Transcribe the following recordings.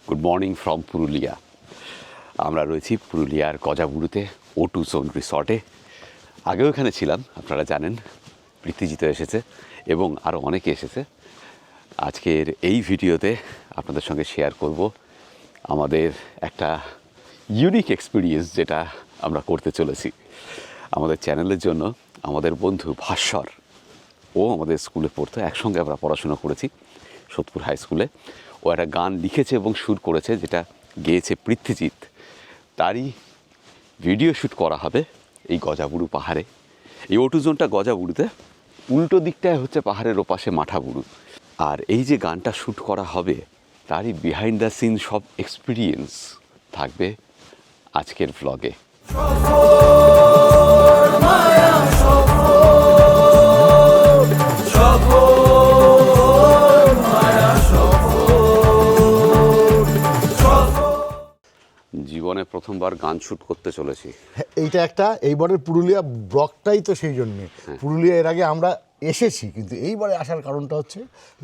Good morning from Purulia. আমরা রয়েছি পুরুলিয়ার গজাবুড়ুতে O2 জোন রিসর্টে। আগেও এখানে ছিলাম, আপনারা জানেন। পৃথ্বীজিৎ এসেছে এবং আরও অনেকে এসেছে। আজকের এই ভিডিওতে আপনাদের সঙ্গে শেয়ার করব আমাদের একটা ইউনিক এক্সপিরিয়েন্স যেটা আমরা করতে চলেছি আমাদের চ্যানেলের জন্য। আমাদের বন্ধু ভাস্বর, ও আমাদের স্কুলে পড়তো, একসঙ্গে আমরা পড়াশোনা করেছি সোদপুর হাই স্কুলে। ও একটা গান লিখেছে এবং সুর করেছে, যেটা গেয়েছে পৃথ্বীজিৎ। তারই ভিডিও শ্যুট করা হবে এই গজাবুড়ু পাহাড়ে। এই O2 জোনটা গজাবুড়ুতে, উল্টো দিকটায় হচ্ছে পাহাড়ের ওপাশে মাঠাবুড়ু। আর এই যে গানটা শ্যুট করা হবে তারই বিহাইন্ড দ্য সিন সব এক্সপিরিয়েন্স থাকবে আজকের ভ্লগে। জীবনে প্রথমবার গান শ্যুট করতে চলেছি। এইটা একটা এইবারের পুরুলিয়া ব্লকটাই তো সেই জন্যে। পুরুলিয়া এর আগে আমরা এসেছি, কিন্তু এইবারে আসার কারণটা হচ্ছে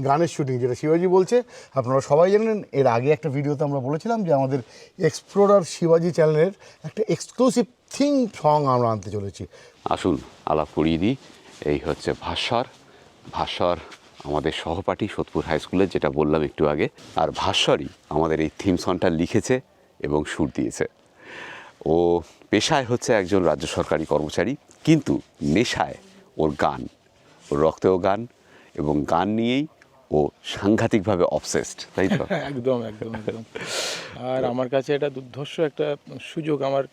গানের শুটিং, যেটা শিবাজি বলছে। আপনারা সবাই জানেন, এর আগে একটা ভিডিওতে আমরা বলেছিলাম যে আমাদের এক্সপ্লোরার শিবাজি চ্যানেলের একটা এক্সক্লুসিভ থিম সং আমরা আনতে চলেছি। আসুন আলাপ করিয়ে দিই। এই হচ্ছে ভাস্বর আমাদের সহপাঠী সোদপুর হাই স্কুলের, যেটা বললাম একটু আগে। আর ভাস্বরই আমাদের এই থিম সংটা লিখেছে এবং সুর দিয়েছে। ও পেশায় হচ্ছে একজন রাজ্য সরকারি কর্মচারী, কিন্তু নেশায় ওর গান, ওর রক্তেও গান, এবং গান নিয়েই ও সাংঘাতিকভাবে অবসেসড, তাই তো? একদম একদম একদম। আর আমার কাছে এটা দুর্ধর্ষ একটা সুযোগ, আমার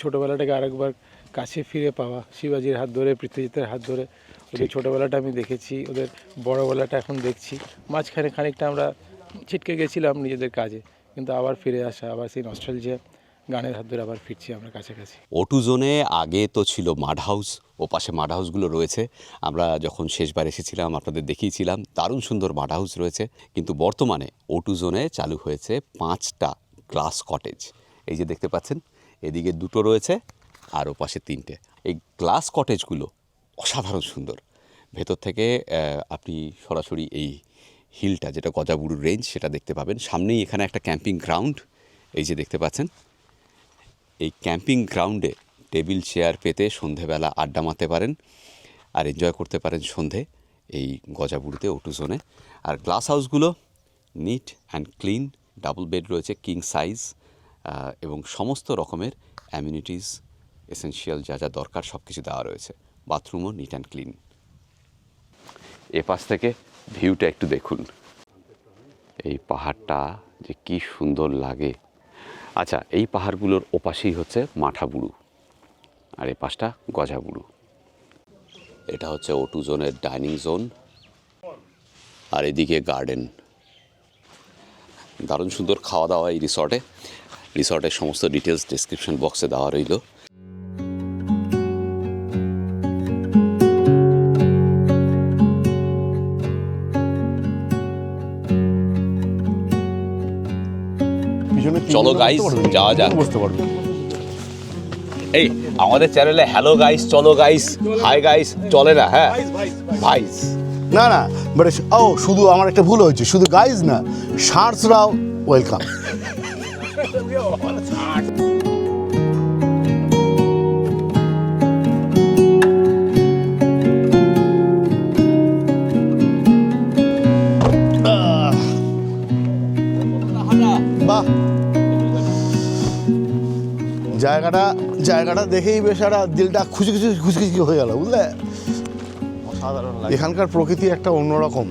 ছোটোবেলাটাকে আরেকবার কাছে ফিরে পাওয়া। শিবাজির হাত ধরে, পৃথ্বীজিতের হাত ধরে ওদের ছোটোবেলাটা আমি দেখেছি, ওদের বড়োবেলাটা এখন দেখছি। মাঝখানে খানিকটা আমরা ছিটকে গেছিলাম নিজেদের কাজে, কিন্তু আবার ফিরে আসা, আবার সেই নস্টালজিয়া, গানের হাত ধরে আবার ফিরছি আমরা কাছাকাছি। O2 জোনে আগে তো ছিল মাড হাউস, ও পাশে মাড হাউসগুলো রয়েছে। আমরা যখন শেষবার এসেছিলাম আপনাদের দেখিয়েছিলাম, দারুণ সুন্দর মাড হাউস রয়েছে। কিন্তু বর্তমানে O2 জোনে চালু হয়েছে 5টা গ্লাস কটেজ। এই যে দেখতে পাচ্ছেন, এদিকে 2টো রয়েছে আর ও পাশে 3টে। এই গ্লাস কটেজগুলো অসাধারণ সুন্দর। ভেতর থেকে আপনি সরাসরি এই হিলটা, যেটা গজাবুড়ুর রেঞ্জ, সেটা দেখতে পাবেন। সামনেই এখানে একটা ক্যাম্পিং গ্রাউন্ড, এই যে দেখতে পাচ্ছেন। এই ক্যাম্পিং গ্রাউন্ডে টেবিল চেয়ার পেতে সন্ধেবেলা আড্ডা মারতে পারেন আর এনজয় করতে পারেন সন্ধে এই গজাবুড়ুতে O2 জোনে। আর গ্লাস হাউসগুলো neat and clean, double bed রয়েছে, কিং সাইজ, এবং সমস্ত রকমের অ্যামিউনিটিস, এসেনশিয়াল যা যা দরকার সব কিছু দেওয়া রয়েছে। বাথরুমও নিট অ্যান্ড ক্লিন। এ পাশ থেকে ভিউটা একটু দেখুন, এই পাহাড়টা যে কি সুন্দর লাগে। আচ্ছা, এই পাহাড়গুলোর ওপাশেই হচ্ছে মাঠাবুড়ু, আর এই পাশটা গজাবুড়ু। এটা হচ্ছে O2 জোনের ডাইনিং জোন, আর এদিকে গার্ডেন। দারুণ সুন্দর খাওয়া দাওয়া এই রিসর্টে। রিসর্টের সমস্ত ডিটেলস ডেসক্রিপশন বক্সে দেওয়া রইল। চলো গাইস, যাওয়া যাক। বুঝতে পারবে এই আমাদের চ্যানেলে হ্যালো গাইস, চলো গাইস, হাই গাইস চলে না। হ্যাঁ ভাইস, না না, বাট ও শুধু আমার একটা ভুল হয়েছে, শুধু গাইজ না, শার্টসরাও ওয়েলকাম। বাহ, জায়গাটা দেখেই বেশ একটা দিলটা খুশি হয়ে গেল, বুঝলে? অসাধারণ লাগে এখানকার প্রকৃতি একটা অন্যরকম।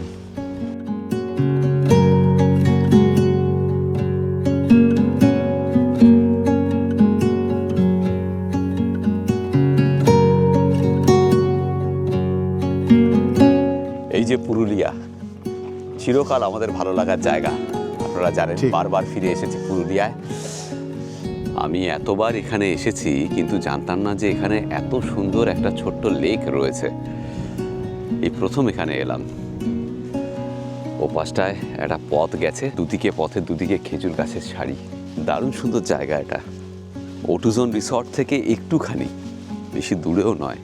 এই যে পুরুলিয়া, চিরকাল আমাদের ভালো লাগার জায়গা। আপনারা জানেন, বারবার ফিরে এসেছি পুরুলিয়ায়। আমি এতবার এখানে এসেছি, কিন্তু জানতাম না যে এখানে এত সুন্দর একটা ছোট্ট লেক রয়েছে। এই প্রথম এখানে এলাম। ও পাশটায় একটা পথ গেছে, দুদিকে পথের দুদিকে খেজুর গাছের সারি। দারুণ সুন্দর জায়গা এটা। O2 জোন রিসর্ট থেকে একটুখানি, বেশি দূরেও নয়।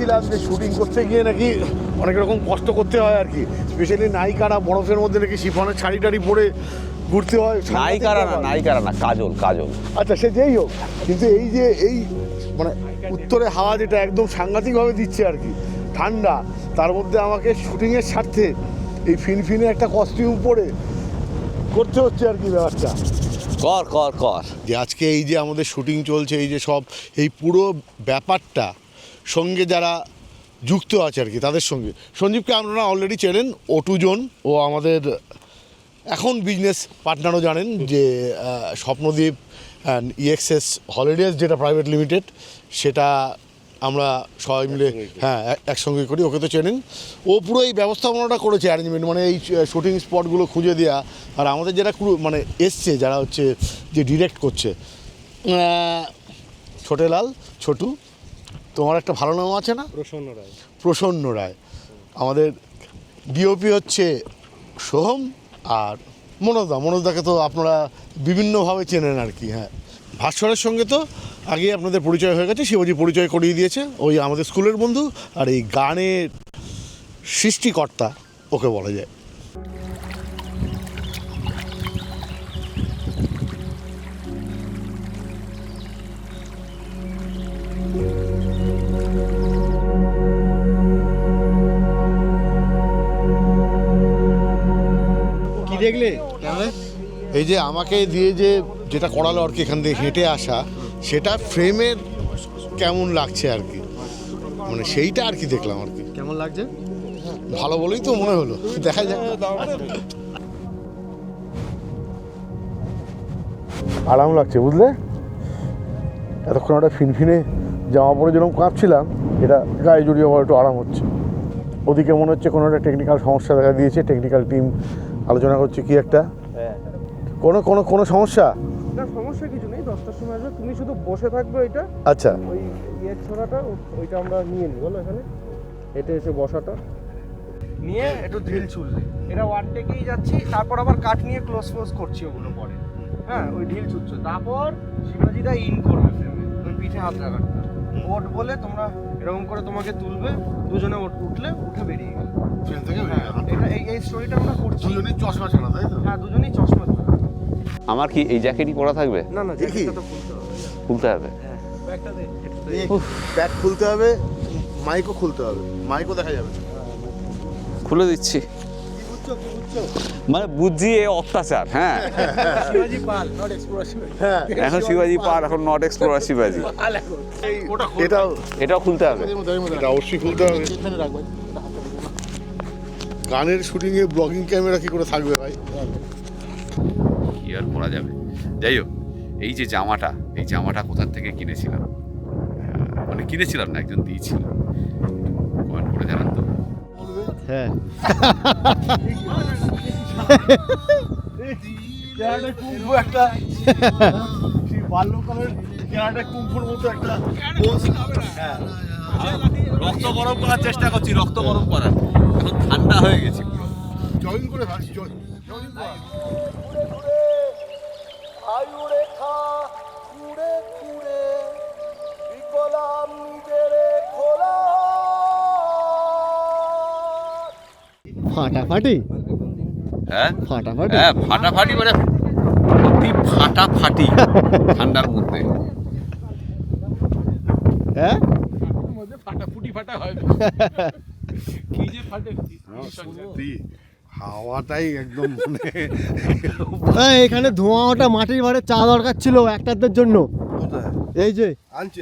শুনেছিলাম যে শুটিং করতে গিয়ে নাকি অনেক রকম কষ্ট করতে হয় আর কি, স্পেশালি নায়িকারা বরফের মধ্যে নাকি শিফনের শাড়ি টাড়ি পরে ঘুরতে হয়। নায়িকারা না, কাজল। আচ্ছা সে যেই হোক, কিন্তু এই যে এই মানে উত্তরে হাওয়া যেটা একদম সাংঘাতিকভাবে দিচ্ছে আর কি, ঠান্ডা, তার মধ্যে আমাকে শুটিংয়ের স্বার্থে এই ফিনফিনে একটা কস্টিউম পরে করতে হচ্ছে আর কি ব্যাপারটা। কর যে আজকে এই যে আমাদের শুটিং চলছে, এই যে সব এই পুরো ব্যাপারটা সঙ্গে যারা যুক্ত আছে আর কি, তাদের সঙ্গে সঞ্জীবকে আপনারা অলরেডি চেনেন, O2 ও আমাদের এখন বিজনেস পার্টনারও জানেন যে স্বপ্নদ্বীপ অ্যান্ড EXS হলিডেজ যেটা প্রাইভেট লিমিটেড, সেটা আমরা সবাই মিলে একসঙ্গে করি, ওকে তো চেনেন। ও পুরো এই ব্যবস্থাপনাটা করেছে, অ্যারেঞ্জমেন্ট, মানে এই শুটিং স্পটগুলো খুঁজে দেওয়া। আর আমাদের যারা মানে এসছে, যারা হচ্ছে যে ডিরেক্ট করছে, ছোটু, তোমার একটা ভালো নাম আছে না? প্রসন্ন রায়। আমাদের ডিওপি হচ্ছে সোহম, আর মনোজদাকে তো আপনারা বিভিন্নভাবে চেনেন আর কি। হ্যাঁ, ভাস্করের সঙ্গে তো আগেই আপনাদের পরিচয় হয়ে গেছে, শিবাজি পরিচয় করিয়ে দিয়েছে, ওই আমাদের স্কুলের বন্ধু, আর এই গানের সৃষ্টিকর্তা ওকে বলা যায়। কি দেখলে? এই যে আমাকে দিয়ে যেটা করালো আর কি, এখান থেকে হেঁটে আসা, সেটা ফ্রেমের কেমন লাগছে আর কি, মানে সেইটা আর কি দেখলাম আর কি। কেমন লাগছে? ভালো বলেই তো মনে হলো, দেখা যাক। আরাম লাগছে বুঝলে, এতক্ষণ একটা ফিনফিনে জামা পরে যেরকম কাঁপছিলাম, এটা গায়ে জড়িয়ে আবার একটু আরাম হচ্ছে। ওদিকে মনে হচ্ছে কোনো একটা টেকনিক্যাল সমস্যা দেখা দিয়েছে, টেকনিক্যাল টিম আলোচনা করছে কি একটা, কোনো সমস্যা না, সমস্যা কিছু নেই, 10টার সময় আসবে, তুমি শুধু বসে থাকবে। ওইটা আচ্ছা, ওই ইয়ের ছোড়াটা ওইটা আমরা নিয়ে নিই, বলো এখানে এটা এসে বসাটা নিয়ে একটু ঢিল ছুলবে। এটা ওয়ান টেকেই যাচ্ছি, তারপর আবার কাট নিয়ে ক্লোজ ফোজ করছি ওগুলো পরে। হ্যাঁ, ওই ঢিল ছুটছো, তারপর শিবাজিদা ইন করবে ফ্রেমে, ওই পিঠে হাত রাখাটা ওট বলে তোমরা এরকম করে তোমাকে তুলবে, দুজনে উঠলে উঠে বেরিয়ে গেল ট্রেন থেকে। এটা এই স্টোরিটা আমরা করছি। দুজনেই চশমা ছাড়া, তাই তো? হ্যাঁ, দুজনেই চশমা ছাড়া। আমার কি এই জ্যাকেটই পরা থাকবে? না না, দেখি। জ্যাকেটটা তো খুলতে হবে। খুলতে হবে? ব্যাগটা দে। ব্যাগ খুলতে হবে, মাইকও খুলতে হবে, মাইকও দেখা যাবে। খুলে দিচ্ছি। মানে বুঝছি এ অত্যাচার। হ্যাঁ, শিবাজি পাল, নট এক্সপ্লোরার শিবাজি। হ্যাঁ, এখন শিবাজি পার, এখন নট এক্সপ্লোরার শিবাজি। এটাও খুলতে হবে। এটা অবশ্যই খুলতে হবে। গানের শুটিংয়ে ব্লগিং ক্যামেরা কি করে থাকবে ভাই? কি আর করা যাবে। যাই হোক, এই যে জামাটা, এই জামাটা কোথা থেকে কিনেছিলাম, মানে কিনেছিলাম না, একজন দিয়েছিল। কমেন্ট করে জানান তো। হ্যাঁ, একটা সেই বাল্যকালের ক্যারাটে কুম্ফুর মতো একটা রক্ত গরম করার চেষ্টা করছি, রক্ত গরম করার। এখন ঠান্ডা হয়ে গেছি পুরো। জগিং করে ভাবছি, ফাটাফাটি হ্যাঁ ফাটাফাটি। হ্যাঁ, ফাটাফাটি মানে অতি ফাটাফাটি ঠান্ডার মধ্যে। হ্যাঁ, মধ্যে ফাটাফুটি ফাটা হয় কি যে ফাটে। হাওয়াটাই একদম এখানে ধোঁয়া ওটা মাটির ভাড়ে চা দরকার ছিল একটাদের জন্য। এই যে আনছি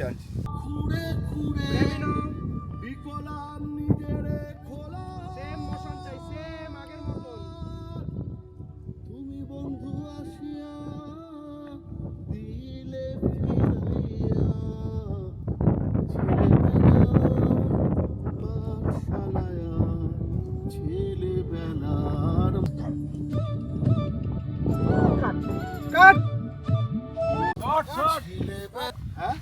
সেম মোশন চাই, সেম আগের মতন। তুমি বন্ধু আসিয়া দিলে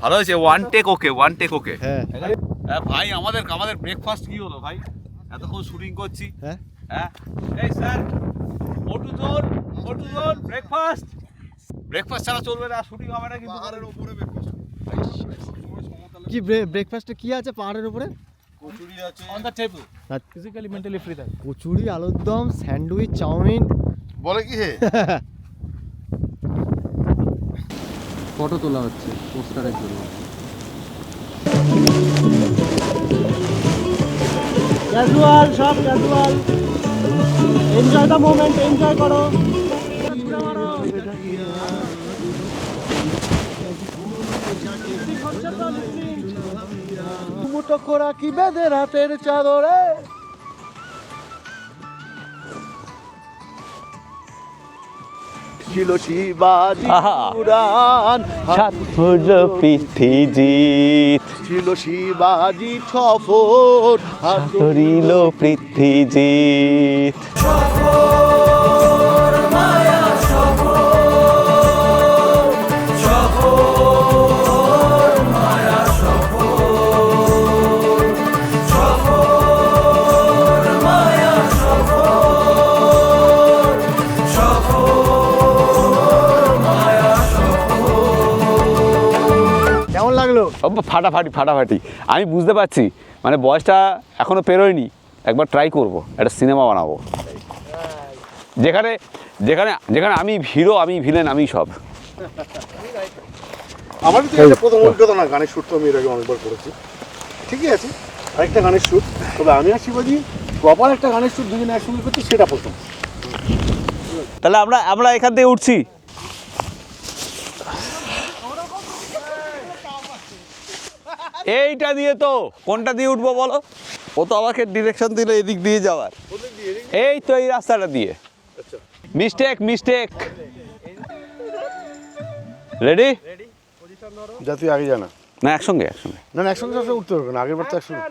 ভালো হয়েছে, ওয়ান টেক ওকে, ওয়ান টেক ওকে। হ্যাঁ, হ্যাঁ ভাই, আমাদের ব্রেকফাস্ট কি হলো ভাই? এতক্ষণ শুটিং করছি। হ্যাঁ, হ্যাঁ, এই স্যার, O2 ব্রেকফাস্ট ছাড়া চলবে না, শুটিং হবে না কিন্তু। কি ব্রেকফাস্টে কি আছে পাহাড়ের উপরে? ফিজিক্যালি মেন্টালি ফ্রি থাকে। কচুরি, আলুর দম, স্যান্ডউইচ, চাউমিন। বলে কি হে ফটো তোলা হচ্ছে পোস্টারের জন্য। ক্যাজুয়াল, সব casual. Enjoy the moment, enjoy করো। মুঠো খোরা কি বেঁধে রাতের চাদরে। ছিল শিবাজি পুরাণ, পৃথিজিৎ ছিল শিবাজি সফর, করিল পৃথিজিৎ। কেমন লাগলো? ফাটাফাটি আমি বুঝতে পারছি, মানে বয়সটা এখনো পেরোয়নি, একবার ট্রাই করব, একটা সিনেমা বানাবো যেখানে যেখানে যেখানে আমি হিরো, আমি ভিলেন, আমি সব। আমাদের তো এটা প্রথম অভিজ্ঞতা না, গানের শ্যুট তো আমি এর আগে অনেকবার করেছি, ঠিকই আছে। আরেকটা গানের শ্যুট, তবে আমি আর শিবাজি প্রপার একটা গানের শ্যুট দুজনে একসঙ্গে করছি, সেটা প্রথম। তাহলে আমরা এখান থেকে উঠছি। এইটা দিয়ে তো কোনটা দিয়ে উঠবো বলো? ও তো আমাকে ডিরেকশন দিল এদিক দিয়ে যাওয়ার। এই তো এই রাস্তাটা দিয়ে। মিস্টেক। রেডি? যা তুই আগে জানা। না একসঙ্গে। না একসঙ্গে সবসময় উঠতে পারবে না, আগের বার তো একসঙ্গে।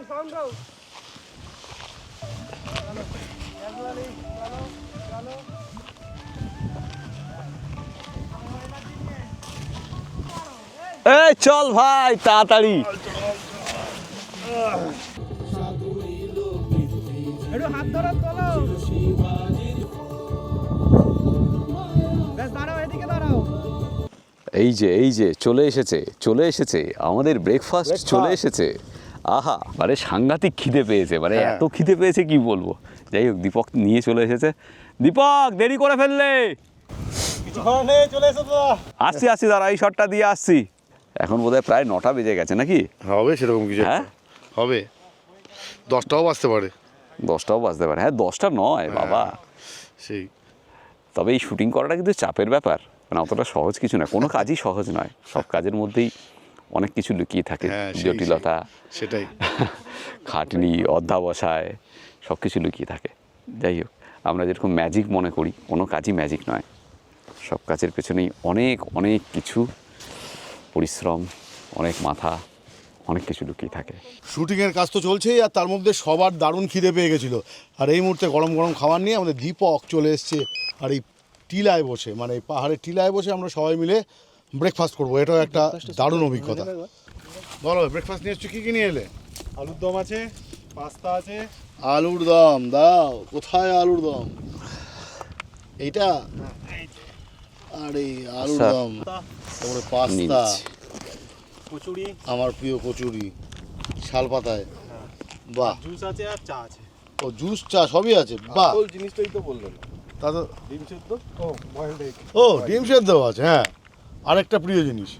এই চল ভাই তাড়াতাড়ি। একটু হাত ধরে তোলো। বেশ দাঁড়াও, এদিকে দাঁড়াও। এই যে চলে এসেছে আমাদের ব্রেকফাস্ট চলে এসেছে। আহা, মানে সাংঘাতিক খিদে পেয়েছে, মানে এত খিদে পেয়েছে কি বলবো। যাই হোক, দীপক নিয়ে চলে এসেছে। দীপক দেরি করে ফেললে। চলে এসো তো। আসছি দাঁড়া, এই শটটা দিয়ে আসছি। এখন বোধহয় প্রায় 9টা বেজে গেছে নাকি? হবে সেরকম কিছু হ্যাঁ হবে, 10টাও বাজতে পারে। 10টাও বাজতে পারে। হ্যাঁ 10টা নয় বাবা। সেই তবে এই শুটিং করাটা কিন্তু চাপের ব্যাপার, মানে অতটা সহজ কিছু নয়, কোনো কাজই সহজ নয়। সব কাজের মধ্যেই অনেক কিছু লুকিয়ে থাকে, জটিলতা, সেটাই খাটনি, অধ্যাবসায়, সব কিছু লুকিয়ে থাকে। যাই হোক, আমরা যেরকম ম্যাজিক মনে করি, কোনো কাজই ম্যাজিক নয়। সব কাজের পেছনেই অনেক কিছু পরিশ্রম, অনেক মাথা, অনেক কিছু লুকিয়ে থাকে। শুটিংয়ের কাজ তো চলছেই, আর তার মধ্যে সবার দারুণ খিদে পেয়ে গেছিলো। আর এই মুহূর্তে গরম খাবার নিয়ে আমাদের দীপক চলে এসছে। আর এই টিলায় বসে, মানে এই পাহাড়ের টিলায় বসে আমরা সবাই মিলে ব্রেকফাস্ট করবো। এটাও একটা দারুণ অভিজ্ঞতা। বলো, ব্রেকফাস্ট নিয়ে এসছো, কী নিয়ে এলে? আলুর দম আছে, পাস্তা আছে। আলুর দম দাও। কোথায় আলুর দম? এইটা? আরে আলুর দম, তারপরে পাস্তা, কচুরি, আমার প্রিয় কচুরি শাল পাতায়। বাহ, জুস আছে আর চা আছে। ও জুস চা সবই আছে, বাহ। ওই জিনিসটাই তো বললেন, তা তো ডিম সিদ্ধ, বয়েলড এগ। ও ডিম সেদ্ধ আছে, হ্যাঁ। আরেকটা প্রিয় জিনিস,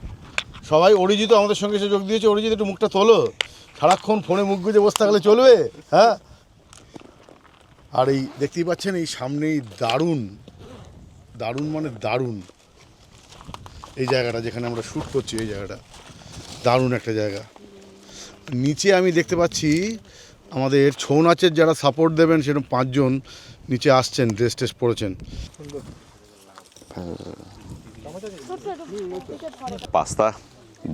সবাই অরিজিৎ আমাদের সঙ্গে এসে যোগ দিয়েছে। অরিজিৎ একটু মুখটা তোলো, সারাক্ষণ ফোনে মুখ গুজে বসে থাকলে চলবে? হ্যাঁ। আর এই দেখতেই পাচ্ছেন, এই সামনেই দারুণ মানে দারুণ এই জায়গাটা যেখানে আমরা শ্যুট করছি, এই জায়গাটা দারুণ একটা জায়গা। নিচে আমি দেখতে পাচ্ছি আমাদের ছৌ নাচের যারা সাপোর্ট দেবেন, সেরকম 5 জন নিচে আসছেন, ড্রেস টেস পরেছেন। পাস্তা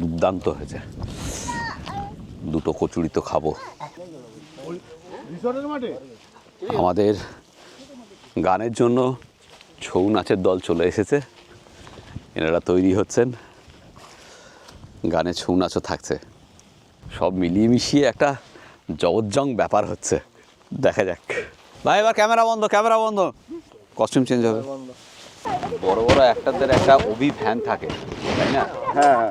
দুর্দান্ত হয়েছে, দুটো কচুরি তো খাবো। আমাদের গানের জন্য ছৌ নাচের দল চলে এসেছে, এনারা তৈরি হচ্ছেন, গানে ছৌ নাচও থাকছে, সব মিলিয়ে মিশিয়ে একটা জগজ্জং ব্যাপার হচ্ছে। দেখা যাক ভাই। এবার ক্যামেরা বন্ধ, কস্টিউম চেঞ্জ হবে। বড় অ্যাক্টরদের একটা অভি ফ্যান থাকে, তাই না? হ্যাঁ,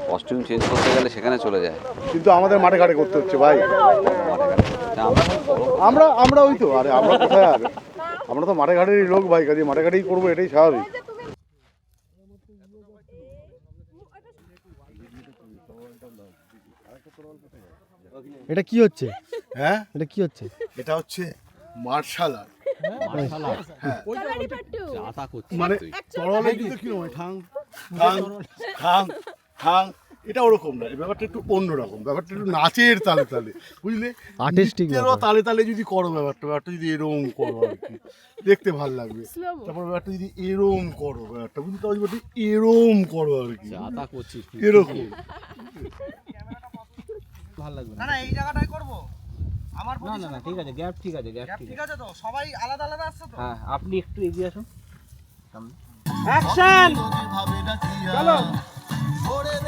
কস্টিউম চেঞ্জ করতে গেলে সেখানে চলে যায়। কিন্তু আমাদের মাঠে ঘাটে করতে হচ্ছে ভাই। তা আমরা আমরা ওই তো, আরে আমরা কোথায় আর, আমরা তো মাঠে ঘাটেরই লোক ভাই, কাজে মাঠে ঘাটেই করবো, এটাই স্বাভাবিক। এটা কি হচ্ছে? হ্যাঁ, এটা কি হচ্ছে? এটা হচ্ছে মার্শাল আর্ট। করছি মানে তরলে যুদ্ধ কি নয়, ঠাং ঠাং ঠাং ঠাং, এটা ওরকম না, এই ব্যাপারটা একটু অন্যরকম, ব্যাপারটা একটু নাচের তালে তালে, বুঝলে, Artistic নৃত্যেরও ব্যাপার। তালে তালে যদি করো ব্যাপারটা যদি এরকম করো আর কি, দেখতে ভালো লাগবে। তারপর ব্যাপারটা যদি এরম করো, ব্যাপারটা বুঝলি, তারপর ব্যাপারটা এরম করো আর কি, এরকম। না এই জায়গাটাই করব। আমার না ঠিক আছে, গ্যাপ ঠিক আছে, গ্যাপ ঠিক ঠিক আছে তো, সবাই আলাদা আলাদা আসছে তো। হ্যাঁ, আপনি একটু এগিয়ে আসুন। অ্যাকশন, চলো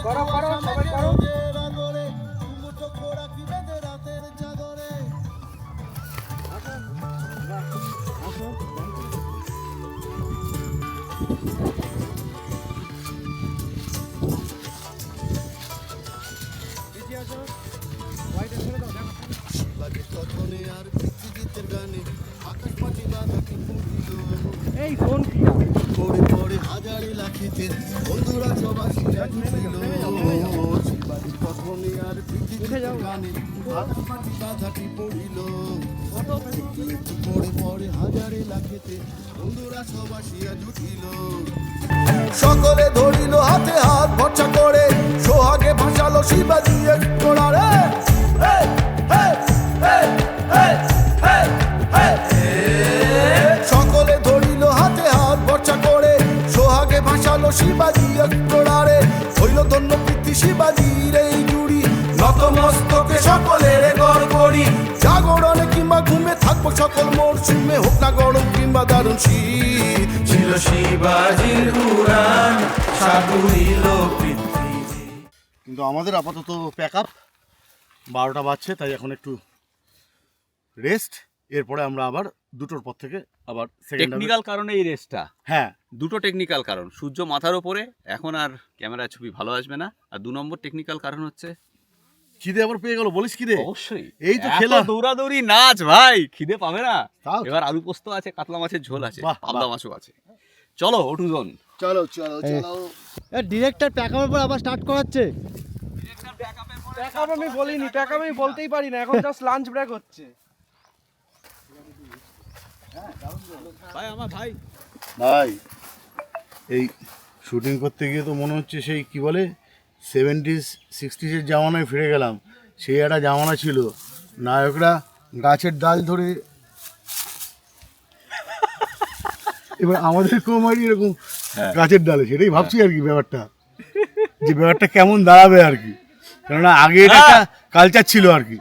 করো করো, সবাই করো। এই ফোন কি পড়ে পড়ে হাজারে লাখেতে বন্ধুরা সবাই জুটিল শিবাজির কথনে আর পৃথিবীর গানে হাতাপাটি বাধাটি পড়িল একটু পড়ে পড়ে হাজারে লাখেতে বন্ধুরা সবাই জুটিল সকলে ধরিল হাতে হাত ভরসা করে সোহাগে ভাসালো শিবাজি একটু রে সকলে ধরিল হাতে হাত ভরসা করে সোহাগে ভাসালো শিবাজি একট্রারে হইল ধন্য প্রীতি শিবাজির এই জুড়ি নতমস্তকে সকলের গড় করি জাগরণে কিংবা ঘুমে থাকবো সকল মরশুমে হোক না গরম কিংবা দারুণ শীত ছিল শিবাজির উড়ান সাগুরিল পৃথিবী। কিন্তু আমাদের আপাতত প্যাক আপ, 12টা বাজছে, তাই এখন একটু রেস্ট, এরপরে আমরা আবার 2টোর পর থেকে আবার সেকেন্ড। টেকনিক্যাল কারণে এই রেসটা, হ্যাঁ, দুটো টেকনিক্যাল কারণ। সূর্য মাথার ওপরে, এখন আর ক্যামেরায় ছবি ভালো আসবে না। আর 2 নম্বর টেকনিক্যাল কারণ হচ্ছে খিদে আবার পেয়ে গেল, বলিস খিদে? অবশ্যই এই তো এত খেলা। দৌড়াদৌড়ি নাচ ভাই, খিদে পাবে না। তাও ঠিক। এবার আলু পোস্ত আছে, কাতলা মাছের ঝোল আছে, বাহ, পাবদা বাহ। মাছও আছে। চলো ওটুজন। চলো চলো চলো। ডিরেক্টর প্যাকআপের পর আবার স্টার্ট করাচ্ছে। প্যাকআপ আমি বলিনি, প্যাকআপ আমি বলতেই পারি না, এখন জাস্ট লাঞ্চ ব্রেক হচ্ছে। ভাই এই শুটিং করতে গিয়ে তো মনে হচ্ছে সেই কি বলে 70s 60s জামানায় ফিরে গেলাম। সেই একটা জামানা ছিল, নায়করা গাছের ডাল ধরে, এবার আমাদের কমারি এরকম গাছের ডালে, সেটাই ভাবছি আর কি ব্যাপারটা, যে ব্যাপারটা কেমন দাঁড়াবে আর কি, কেননা আগে এটা একটা কালচার ছিল আর কি।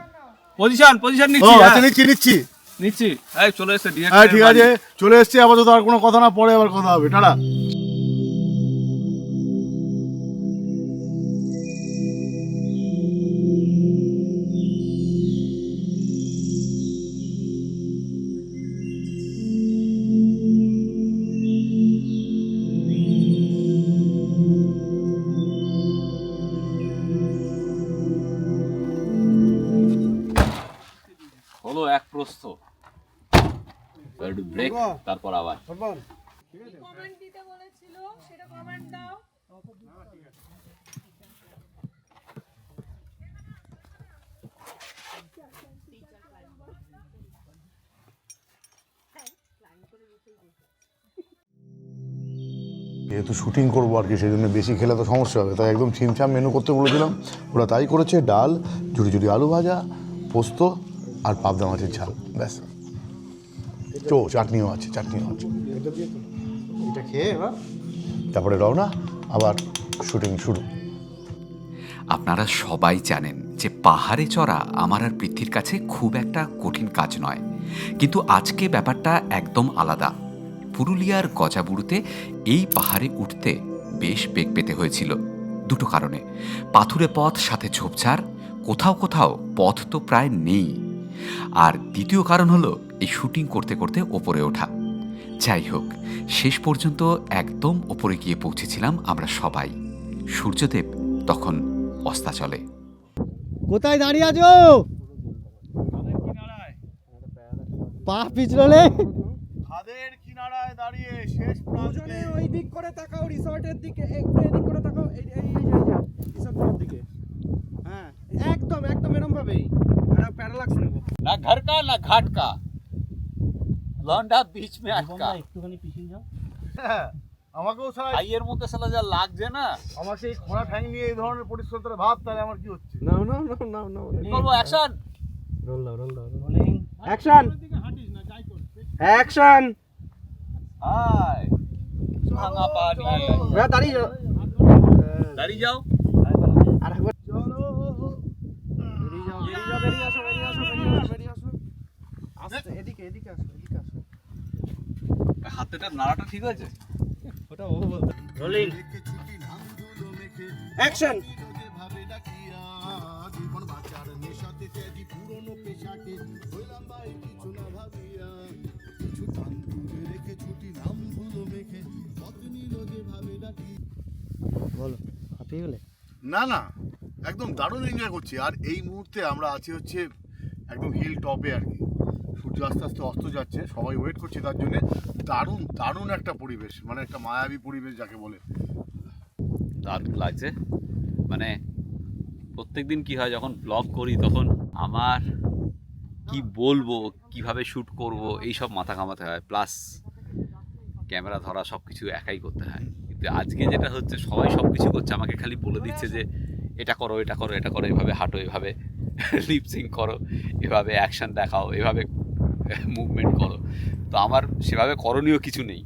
পজিশন ও নিচ্ছি, আচ্ছা, নিচ্ছি। নিচ্ছি। এই চলে এসেছে হ্যাঁ ঠিক আছে, চলে এসছি আপাতত, আর কোনো কথা না, পরে আবার কথা হবে, টাটা। হলো এক প্রস্থ, একটু ব্রেক, তারপর আবার। কমেন্ট দিতে বলেছিল, সেটা কমেন্ট দাও। যেহেতু শুটিং করবো আর কি, সেই জন্য বেশি খেলে তো সমস্যা হবে, তাই একদম ছিমছাম মেনু করতে বলেছিলাম, ওরা তাই করেছে। ডাল, ঝুড়ি ঝুড়ি আলু ভাজা, পোস্ত আর পাবদা মাছের ঝাল, ব্যাস। চাটনিও আছে। এটা খেয়ে এবার তারপরে রওনা, আবার শুটিং শুরু। আপনারা সবাই জানেন যে পাহাড়ে চড়া আমার আর পৃথ্বীর কাছে খুব একটা কঠিন কাজ নয়, কিন্তু আজকে ব্যাপারটা একদম আলাদা। পুরুলিয়ার গজাবুড়ুতে এই পাহাড়ে উঠতে বেশ বেগ পেতে হয়েছিল দুটো কারণে। পাথুরে পথ, সাথে ঝোপঝাড়, কোথাও কোথাও পথ তো প্রায় নেই। আর দ্বিতীয় কারণ হলো এই শুটিং করতে করতে ওপরে ওঠা। যাই হোক, শেষ পর্যন্ত একদম ওপরে গিয়ে পৌঁছেছিলাম আমরা সবাই। সূর্যদেব তখন অস্তাচলে। কোথায় দাঁড়িয়ে আছো? পা পিছলে খাদের কিনারায় দাঁড়িয়ে শেষ প্রান্তে ওই দিক করে তাকাও, রিসর্টের দিকে, একটু এদিক করে তাকাও, এই রিসর্টের দিকে। হ্যাঁ, একদম একদম এরকম ভাবেই। একটা প্যারালাক্স নেব। না ঘর কা না ঘাট কা, লন্ডা বিচ মে আটকা। একটুখানি পিছিয়ে যাও। হ্যাঁ, আমাকেও সারা ভাইয়ের মধ্যে সালা যা লাগছে না। আমার সেই খোঁড়া ঠ্যাং নিয়ে এই ধরনের পরিশ্রমটা ভাব, তাহলে আমার কি হচ্ছে? নাও নাও নাও নাও নাও। কি করবো? অ্যাকশন। রোল দাও, রোল দাও। Action, action. হাই ভাঙা পা নিয়ে ভাইয়া দাঁড়িয়ে যাও। দাঁড়িয়ে যাও। আরেকবার চলো। বেরিয়ে যাও, বেরিয়ে আসো, বেরিয়ে আসো, বেরিয়ে আসো, বেরিয়ে আসো। আস্তে, এদিকে, এদিকে আসো, এদিকে আসো। হাতেটা নাড়াটা ঠিক আছে? ওটা ও বলতে। রোলিং। অ্যাকশন। ভাবে ডাকিয়া জীবন বাঁচার নেশাতে ত্যাগী পুরনো পেশাকে হইলাম ভাই কিছু না ভাবিয়া, কিছু টান তুলে রেখে ছুটি নাম ধুলো মেখে পথ নিল যে ভাবে ডাকি। বলো, হাঁপিয়ে গেলে? না না, একদম দারুণ এনজয় করছি। আর এই মুহূর্তে আমরা আছি হচ্ছে একদম হিল টপে আর কি। সূর্য আস্তে আস্তে অস্ত যাচ্ছে, সবাই ওয়েট করছে তার জন্যে। দারুণ দারুণ একটা পরিবেশ, মানে একটা মায়াবী পরিবেশ যাকে বলে। দারুণ লাগছে। মানে প্রত্যেকদিন কি হয়, যখন ব্লগ করি তখন আমার কি বলবো, কিভাবে শ্যুট করব, এইসব মাথা ঘামাতে হয়, প্লাস ক্যামেরা ধরা সব কিছু একাই করতে হয়। কিন্তু আজকে যেটা হচ্ছে, সবাই সব কিছু করছে, আমাকে খালি বলে দিচ্ছে যে এটা করো, এটা করো, এটা করো, এভাবে হাঁটো, এভাবে লিপসিং করো, এভাবে অ্যাকশন দেখাও, এভাবে মুভমেন্ট করো। তো আমার সেভাবে করণীয় কিছু নেই,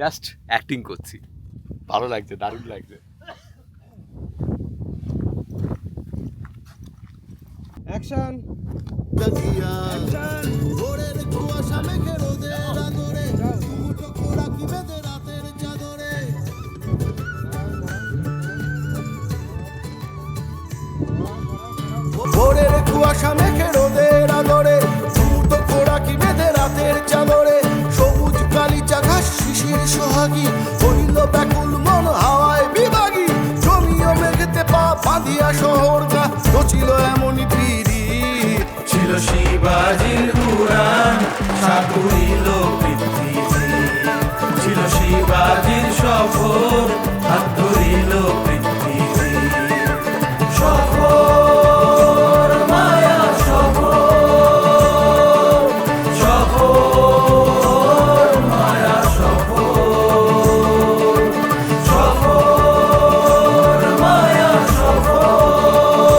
জাস্ট অ্যাক্টিং করছি। ভালো লাগছে, দারুণ লাগছে। অ্যাকশন। ডাকিয়া ভোরের কুয়াশা মেঘে রোদের আদরে মুঠো কোড়া কি বেঁধে রাতের চাদরে। ভোরের কুয়াশা মেঘে রোদের আদরে মুঠো কোড়া কি বেঁধে রাতের চাদরে। সবুজ কালিচা ঘাস শিশির সোহাগী হইল ব্যাকুল মন হাওয়ায় বিভাগী। জমিও মেঘেতে পা বাঁধিয়া শহর গা রচিল এমনই পিড়ি। ছিল শিবাজির উড়ান সাকুরিল পৃথিবী, ছিল শিবাজির সফর হাত ধরিল পৃথিবী। সফর মায়া সফর, সফর মায়া সফর, সফর মায়া সফর,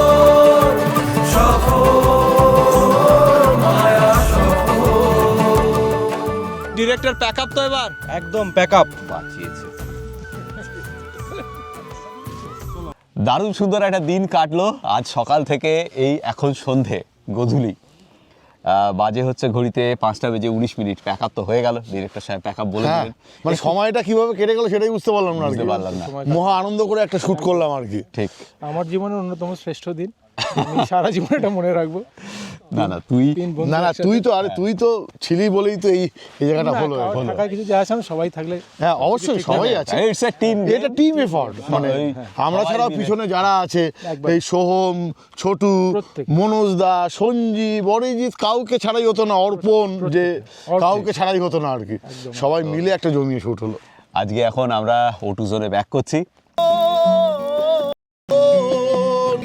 সফর মায়া সফর। ডিরেক্টর প্যাক আপ তো এবার একদম প্যাক আপ। বাঁচিয়েছে। দারুণ সুন্দর একটা দিন কাটলো আজ সকাল থেকে। এই এখন সন্ধে গধূলি বাজে হচ্ছে ঘড়িতে 5:19। প্যাক আপ তো হয়ে গেল, ডিরেক্টর সাহেব প্যাক আপ বলে হ্যাঁ, দিলেন। মানে সময়টা কিভাবে কেটে গেল সেটাই বুঝতে পারলাম না আর কি। বুঝতে পারলাম না। মহা আনন্দ করে একটা শুট করলাম আর কি। ঠিক। আমার জীবনের অন্যতম শ্রেষ্ঠ দিন, আমি সারা জীবন এটা মনে রাখবো। না না তুই না না, তুই তো ছিলি বলেই তো এই জায়গাটা হলো। থাকার কিছু যা আছে, সবাই থাকলে হ্যাঁ অবশ্যই সবাই আছে, ইটস এ টিম। এটা টিম এফর্ট। মানে আমরা সবাই ছাড়াও মিলে। পিছনে যারা আছে, একবার। এই সোহম, ছোটু, প্রত্যেক। মনোজ দা, সঞ্জীব, অরিজিৎ, কাউকে ছাড়াই হতো না। অর্পণ, যে কাউকে ছাড়াই হতো না আর কি। সবাই মিলে একটা জমিয়ে শুট হলো। আজকে এখন আমরা O2 জোনে ব্যাক করছি।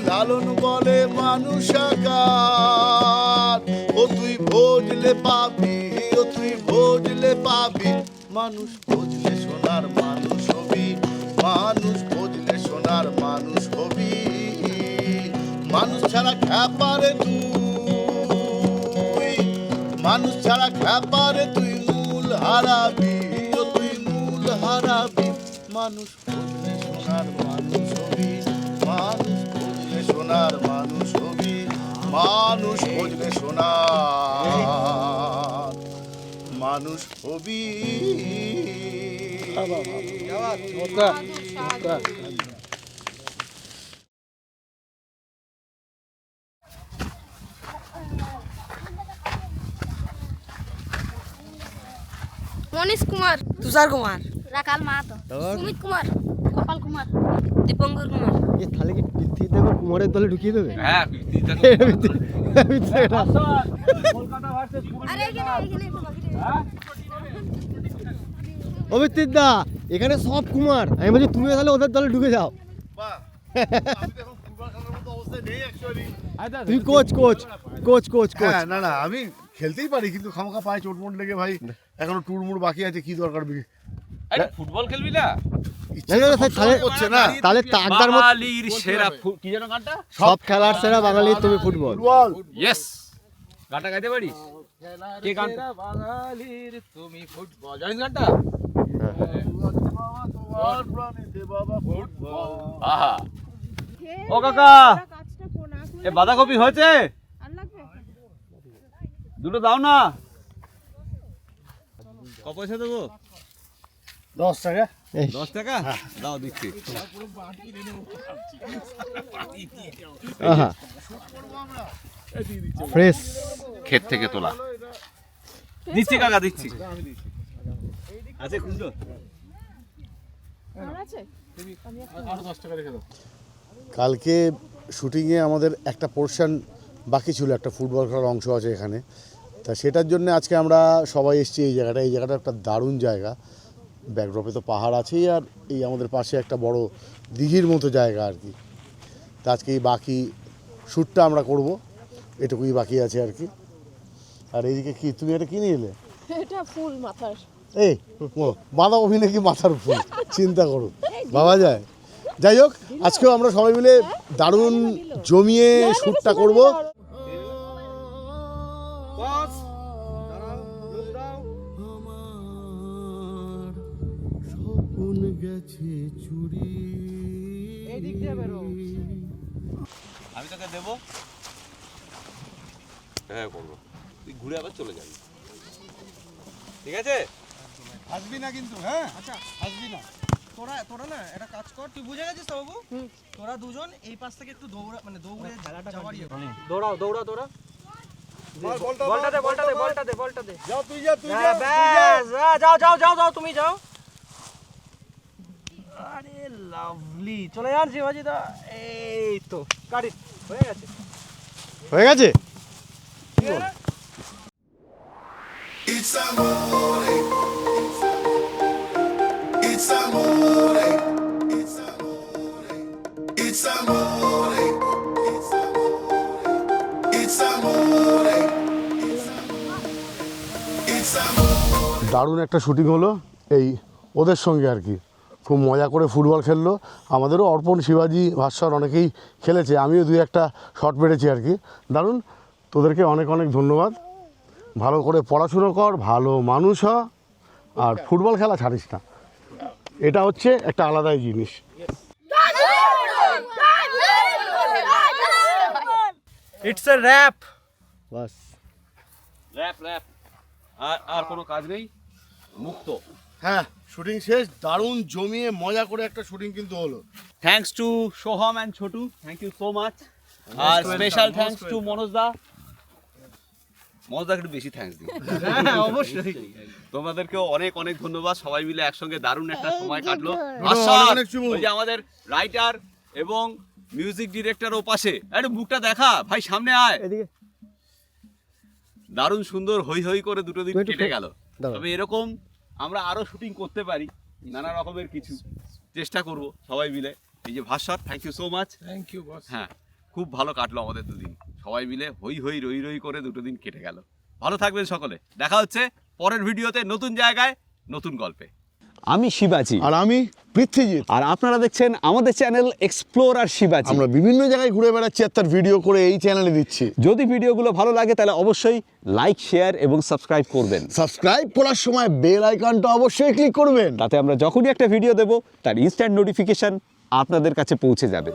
লালন বলে মানুষ আকার, ও তুই ভোজলে পাবি, ও তুই ভোজলে পাবি। মানুষ ভোজলে সোনার মানুষ হবি, মানুষ ভোজলে সোনার মানুষ হবি। মানুষ ছাড়া খ্যাপারে তুই, মানুষ ছাড়া খ্যাপারে তুই মূল হারাবি, ও তুই মূল হারাবি। মানুষ ভোজলে সোনার মানুষ হবি, মানুষ ভোজলে সোনার মানুষ হবি, মানুষ ভোজলে সোনার মানুষ হবি। মনীষ কুমার, তুষার কুমার, রাখাল মাহাতো, সুমিত কুমার, গোপাল কুমার, দীপঙ্কর কুমার। তাহলে কি পৃথ্বী দেবে কুমারের দলে ঢুকিয়ে দেবে? হ্যাঁ আরে এখানে একটু বাকি অভিজিৎ দা এখানে সব কুমার, আমি বলছি তুমি তাহলে ওদের দলে ঢুকে যাও। তুমি কোচ। হ্যাঁ না আমি খেলতেই পারি, কিন্তু খামোখা পায়ে চোট মোট লেগে ভাই এখনো টুরমুর বাকি আছে, কি দরকার ফুটবল খেলবি না? হচ্ছে না। তাহলে তাকদার মত বাঙালির সেরা কি যেন গানটা? সব খেলার সেরা বাঙালি তুমি ফুটবল। ইয়েস, গানটা গাইতে পারিস? কে গান? বাঙালির তুমি ফুটবল, জানিস গানটা? আহা, ও কাকা, কাজটা কোনা এ বাঁধাকপি হয়েছে? আর লাগবে? দুটো দাও না। ক পয়সা দেবো? 10 টাকা। 10 টাকা দাও, দিচ্ছি। ফ্রেশ ক্ষেত থেকে তোলা, দিচ্ছি কাকা, দিচ্ছি। আছে খুঁজো? আর আছে? কালকে শুটিংয়ে আমাদের একটা পোর্শন বাকি ছিল, একটা ফুটবল খেলার অংশ আছে এখানে, তা সেটার জন্য আজকে আমরা সবাই এসেছি এই জায়গাটা একটা দারুণ জায়গা। ব্যাকড্রপে তো পাহাড় আছেই, আর এই আমাদের পাশে একটা বড় দিঘির মতো জায়গা আর কি। তা আজকে এই বাকি শ্যুটটা আমরা করব, এটুকুই বাকি আছে আর কি। আর এইদিকে কি তুমি এটা কিনে এলে? এটা ফুল মাথার। এই বাঁধাকপি নাকি মাথার ফুল, চিন্তা করো বাবা যায়। যাই হোক, আজকেও আমরা সবাই মিলে দারুণ জমিয়ে শ্যুটটা করব। স্বপ্ন গেছে চুরি। আমি তোকে দেবো। হ্যাঁ করবো, তুই ঘুরে আবার চলে যাবি, ঠিক আছে? আসবি না কিন্তু, হ্যাঁ আচ্ছা আসবি না। তোরা না একটা কাজ কর, তুই বুঝে গেছিস তো বাবু? তোরা দুজন এই পাশ থেকে একটু দৌড়ে যাওয়ার ইয়ে কর। দৌড়াও তোরা। বলটা দে। যাও তুই যা যাও তুমি যাও। আরে লাভলি, চলে যান শিবাজি দা। এই তো গাড়ি হয়ে গেছে। It's amore. It's amore. It's amore. It's amore. It's amore. It's amore. দারুণ একটা শুটিং হলো এই ওদের সঙ্গে আর কি। খুব মজা করে ফুটবল খেললো, আমাদেরও অর্পণ, শিবাজি, ভাস্কর অনেকেই খেলেছে, আমিও 2-1টা শট মেরেছি আর কি। দারুণ, তোদেরকে অনেক ধন্যবাদ। ভালো করে পড়াশুনো কর, ভালো মানুষ হ, আর ফুটবল খেলা ছাড়িস না, এটা হচ্ছে একটা আলাদাই জিনিস। It's a rap bus. Rap আর কোনো কাজ নেই, মুক্ত। হ্যাঁ, শুটিং শেষ, দারুণ জমিয়ে মজা করে একটা শুটিং কিন্তু হলো। Thanks to Soham and Chhotu, thank you so much. আর স্পেশাল থ্যাঙ্কস টু মনোজদা একটু বেশি থ্যাঙ্কস দিই। অবশ্যই তোমাদেরকেও অনেক ধন্যবাদ, সবাই মিলে একসঙ্গে দারুণ একটা সময় কাটলো। অনেক চুমু। ওই যে আমাদের রাইটার এবং মিউজিক ডিরেক্টর ও পাশে, একটু মুখটা দেখা ভাই, সামনে আয়। এদিকে দারুণ সুন্দর হই করে দুটো দিন তুই একটু কেটে গেল। দাঁড়া। তবে এরকম আমরা আরো শুটিং করতে পারি, নানা রকমের কিছু চেষ্টা করব সবাই মিলে। এই যে Bhaskar, thank you so much. Thank you boss. হ্যাঁ, খুব ভালো কাটলো আমাদের দুদিন, সবাই মিলে রই করে দুটো দিন কেটে গেল। ভালো থাকবেন সকলে, দেখা হচ্ছে পরের ভিডিওতে, নতুন জায়গায়, নতুন গল্পে। আমি শিবাজি, আর আমি পৃথ্বীজিৎ, আর আপনারা দেখছেন আমাদের চ্যানেল এক্সপ্লোরার শিবাজি। আমরা বিভিন্ন জায়গায় ঘুরে বেড়াচ্ছি আর তার ভিডিও করে এই চ্যানেলে দিচ্ছি। যদি ভিডিওগুলো ভালো লাগে তাহলে অবশ্যই লাইক, শেয়ার এবং সাবস্ক্রাইব করবেন। সাবস্ক্রাইব করার সময় বেল আইকনটা অবশ্যই ক্লিক করবেন, তাতে আমরা যখনই একটা ভিডিও দেব তার ইনস্ট্যান্ট নোটিফিকেশন আপনাদের কাছে পৌঁছে যাবে।